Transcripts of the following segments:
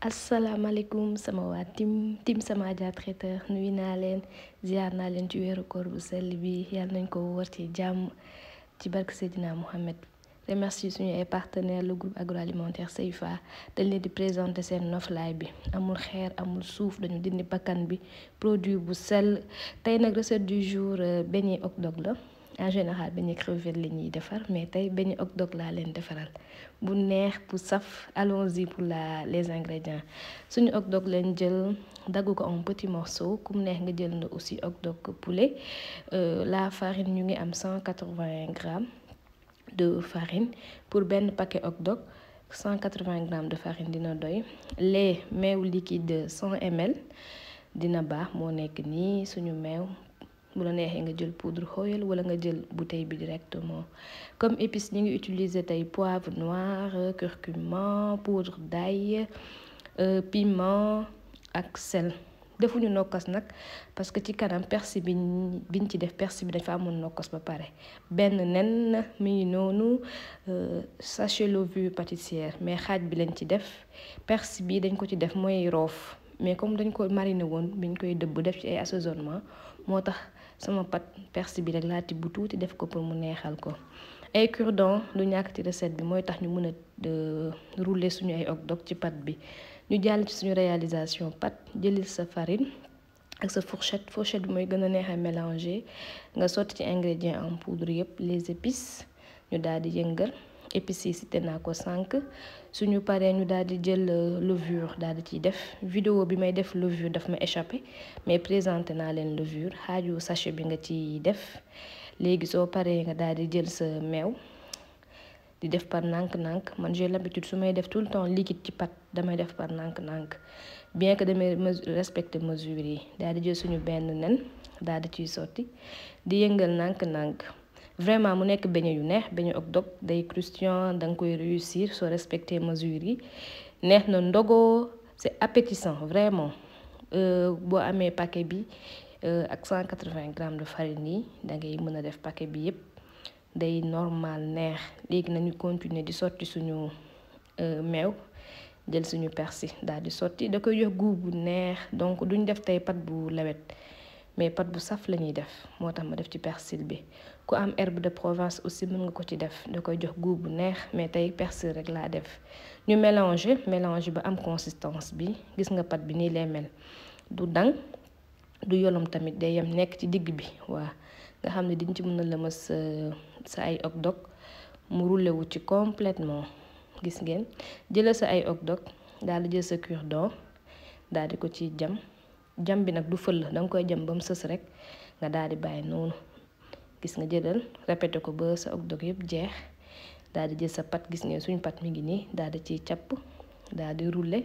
asalaamaaleykum sama waa tim sama Adja Traiteur nuyu naa leen ziar naa leen ci weeru koor bu sell bi yàlla nañ ko wër ci jàmm ci barke Seydina Mohamed. Remercie suñu ay partenaires le groupe agroalimentaire Seifa dañ leen di présenter seen noflaay bi amul xeer amul suuf dañu dindi bakkan bi produit bu sell tey nag recette du jour beignet hot dog la. En général beignet crevette la ñuy defar mais tey beignet hot dog laa leen defaral bu neex bu saf. Allons-y pour les ingrédients suñu hot dog leen jël dagg ko en petits morceaux ku mu neex nga jël na aussi hot dog poulet. La farine ñu ngi am 180 grammes de farine pour benn paquet hot dog 180 grammes de farine dina doy. Lait meew liquide 100 ml dina baax moo nekk nii suñu meew. Bu la neexee nga jël poudre xoyal wala nga jël bouteille bi directement. Comme épices ñu ngi utiliser tey poivre noir curcuma poudre d'ail piment ak sel. Defuñu nokkas nag parce que ci kanam persil biñ ci def persil bi dafa amoon nokkas ba pare. Benn nen mi ngi noonu sachet levure pâtissière mais xaaj bi lañ ci def persil bi dañ ko ci def mooy roof mais comme dañ ko mariner woon biñ koy dëbb def ci ay assaisonnement moo tax sama pat persil bi rek laa tibb tuuti def ko pour mu neexal ko. Ay cure-dents lu ñàkk ci recette bi mooy tax ñu mën a rouler suñu ay hot dog ci pat bi. ñu jàll ci suñu réalisation pat jëlil sa farine ak sa fourchette bi mooy gën a neex a mélanger nga sotti ci ingrédients en poudre yëpp les épices ñu daal di yëngal épices yi cité naa ko sànq suñu paree ñu daal di jël levure daal di ciy def. Vidéo bi may def levure daf ma échappé mais présenté naa leen levure xaaju sachet bi nga ciy def. Léegi soo paree nga daal di jël sa meew di def par nànk-nànk man j'ai l'habitude su may def tout le temps liquide ci pat damay def par nànk-nànk bien que damay respecter mesure yi. Daal di jël suñu benn nen daal di ciy sotti di yëngal nànk-nànk. Vraiment mu nekk beignet yu neex beignet hot dog day croustillant da nga koy réussir soo respecter mesure yi neex na ndogoo c'est appétissant vraiment. Boo amee paquet bi ak 180 grammes de farine yi da ngay mën a def paquet bi yëpp day normal neex. Léegi nañu continuer di sotti suñu meew jël suñu persil daal di sotti da koy jox goût bu neex donc duñ def tey pat bu lewet mais pat bu saf la ñuy def moo tax ma def ci persil bi. ku am herbe de Provence aussi mën nga ko ci def da koy jox goût bu neex mais tey persil rek laa def. ñu mélanger ba am consistance bi gis nga pat bi nii lay mel du dang du yolom tamit day yem nekk ci digg bi waa nga xam ne diñ ci mën a lëmas sa ay hot dog mu roulé wu ci complètement gis ngeen. jëlal sa ay hot dog daal di jël sa cure-dent daal di ko ci jam bi nag du fël da nga koy jam ba mu sës rek nga daal di bàyyi noonu gis nga jëlal répété ko ba sa hot dog yëpp jeex daal di jël sa pat gis ngeen suñu pat mi ngi nii daal di ciy capp daal di rouler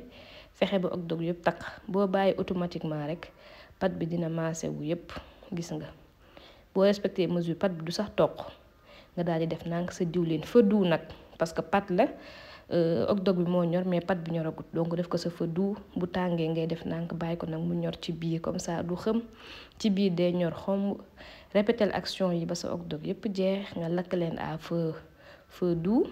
fexe ba hot dog yëpp takk boo bàyyi automatiquement rek pat bi dina maase wu yëpp gis nga. boo respecté mesure pat bi du sax toq nga daal di def nànk sa diwlin feu doux nag parce que pat la hot dog bi moo ñor mais pat bi ñoragut donc def ko sa feu doux bu tàngee ngay def nànk bàyyi ko nag mu ñor ci biir comme ça du xëm ci biir day ñor xomb. répétel action yi ba sa hot dog yëpp jeex nga lakk leen à feu doux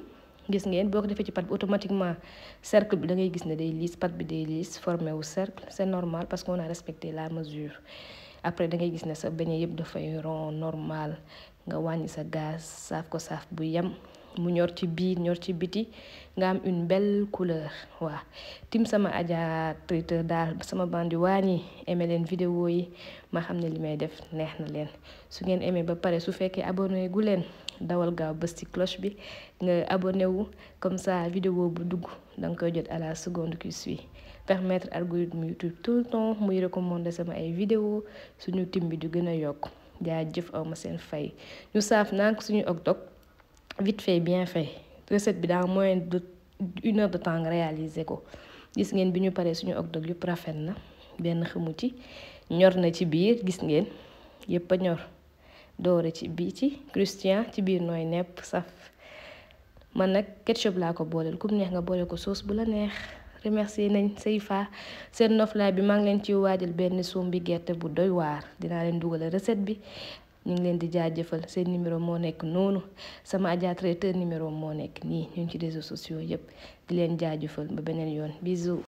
gis ngeen. boo ko defee ci pat bi automatiquement cercle bi da ngay gis ne day liis pat bi day liis formé wu cercle c'est normal parce qu'on a respecté la mesure. Après da ngay gis ne sa beignet yëpp dafay rond normal nga wàññi sa gaz saaf ko saaf bu yem mu ñor ci biir ñor ci biti nga am une belle couleur. waa tim sama Adja Traiteur daal sama bandi waañi aimé leen vidéo yi ma xam ne li may def neex na leen. su ngeen aimé ba pare su fekkee abonné gu leen dawal gaaw bës ci cloche bi nga abonné wu comme ça vidéo bu dugg da nga koy jot à la seconde qui suit. Permettre algorithme YouTube tout le temps muy recommander sama ay vidéo suñu tim bi du gën a yokk jaajëf aw ma seen fay. ñu saaf nànk suñu hot dog vite fait bien fait recette bi dans moins de 1 heure de temps nga réaliser ko. gis ngeen bi ñu paree suñu hot dog yëpp rafet na benn xamu ci ñor na ci biir gis ngeen yëpp a ñor doore ci bii ci croustillant ci biir nooy nepp saf. man nag ketchup laa ko booleel ku mu neex nga boole ko sauce bu la neex. remercier nañ Seifa seen noflaay bi maa ngi leen ci waajal benn sombi gerte bu doy waar dinaa leen dugal recette bi ñu ngi leen di jaajëfal seen numéro moo nekk noonu sama Adja Traiteur numéro moo nekk nii ñu ngi ci réseaux sociaux yëpp di leen jaajëfal ba beneen yoon bisous.